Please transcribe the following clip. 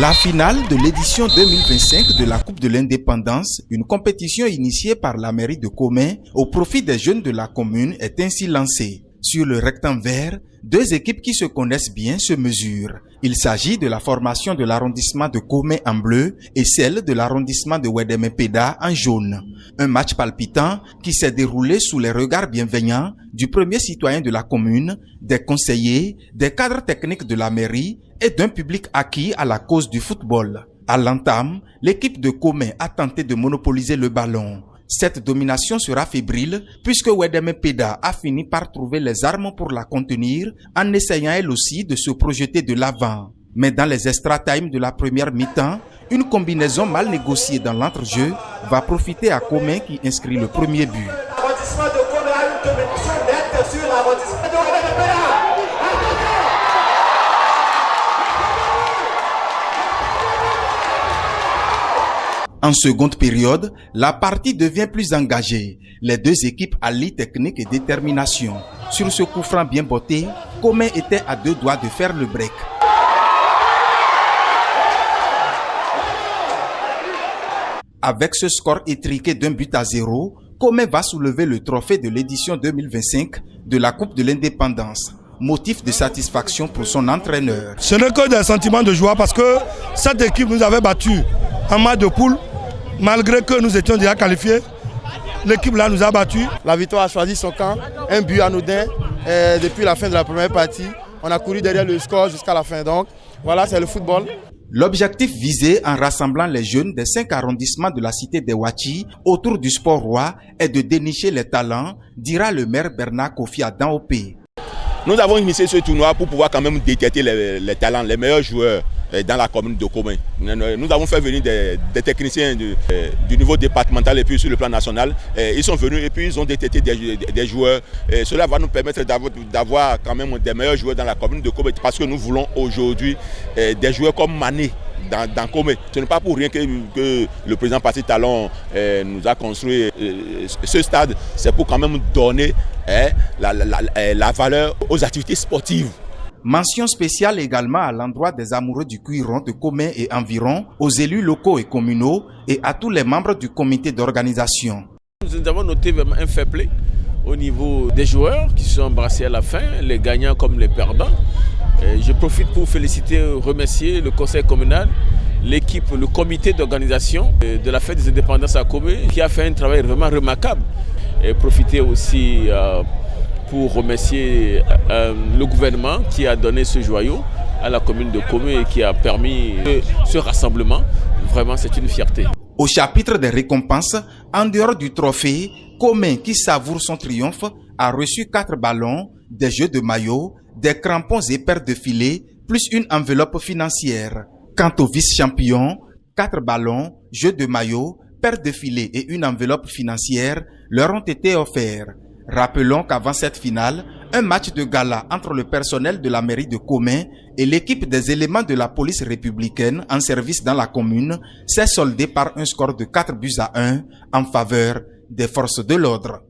La finale de l'édition 2025 de la Coupe de l'Indépendance, une compétition initiée par la mairie de Commen au profit des jeunes de la commune, est ainsi lancée. Sur le rectangle vert, deux équipes qui se connaissent bien se mesurent. Il s'agit de la formation de l'arrondissement de Commen en bleu et celle de l'arrondissement de Ouédémé-Péda en jaune. Un match palpitant qui s'est déroulé sous les regards bienveillants du premier citoyen de la commune, des conseillers, des cadres techniques de la mairie et d'un public acquis à la cause du football. À l'entame, l'équipe de Commen a tenté de monopoliser le ballon. Cette domination sera fébrile puisque Ouédémé-Péda a fini par trouver les armes pour la contenir en essayant elle aussi de se projeter de l'avant. Mais dans les extra time de la première mi-temps, une combinaison mal négociée dans l'entrejeu va profiter à Commen qui inscrit le premier but. L'arrondissement de Commen a une domination nette sur l'arrondissement de Ouédémé-Péda. En seconde période, la partie devient plus engagée. Les deux équipes allient technique et détermination. Sur ce coup franc bien botté, Commen était à deux doigts de faire le break. Avec ce score étriqué d'1-0, Commen va soulever le trophée de l'édition 2025 de la Coupe de l'Indépendance. Motif de satisfaction pour son entraîneur. Ce n'est que des sentiments de joie parce que cette équipe nous avait battus en match de poule. Malgré que nous étions déjà qualifiés, l'équipe là nous a battus. La victoire a choisi son camp, un but anodin. Depuis la fin de la première partie, on a couru derrière le score jusqu'à la fin. Donc voilà, c'est le football. L'objectif visé en rassemblant les jeunes des 5 arrondissements de la cité de Ouachi autour du sport roi est de dénicher les talents, dira le maire Bernard Kofi Addan-Opé. Nous avons initié ce tournoi pour pouvoir quand même détecter les talents, les meilleurs joueurs dans la commune de Commen. Nous avons fait venir des techniciens du niveau départemental et puis sur le plan national. Ils sont venus et puis ils ont détecté des joueurs. Cela va nous permettre d'avoir quand même des meilleurs joueurs dans la commune de Commen parce que nous voulons aujourd'hui des joueurs comme Mané dans Commen. Ce n'est pas pour rien que le président Patrice Talon nous a construit ce stade. C'est pour quand même donner la valeur aux activités sportives. Mention spéciale également à l'endroit des amoureux du cuiron de Commen et environ, aux élus locaux et communaux et à tous les membres du comité d'organisation. Nous avons noté vraiment un fair play au niveau des joueurs qui se sont embrassés à la fin, les gagnants comme les perdants. Je profite pour féliciter et remercier le conseil communal, l'équipe, le comité d'organisation de la fête des indépendances à Commen qui a fait un travail vraiment remarquable. Et profiter aussi pour remercier le gouvernement qui a donné ce joyau à la commune de Commen et qui a permis ce rassemblement. Vraiment, c'est une fierté. Au chapitre des récompenses, en dehors du trophée, Commen, qui savoure son triomphe, a reçu 4 ballons, des jeux de maillot, des crampons et paires de filets, plus une enveloppe financière. Quant au vice-champion, 4 ballons, jeux de maillot, paires de filets et une enveloppe financière leur ont été offerts. Rappelons qu'avant cette finale, un match de gala entre le personnel de la mairie de Commen et l'équipe des éléments de la police républicaine en service dans la commune s'est soldé par un score de 4-1 en faveur des forces de l'ordre.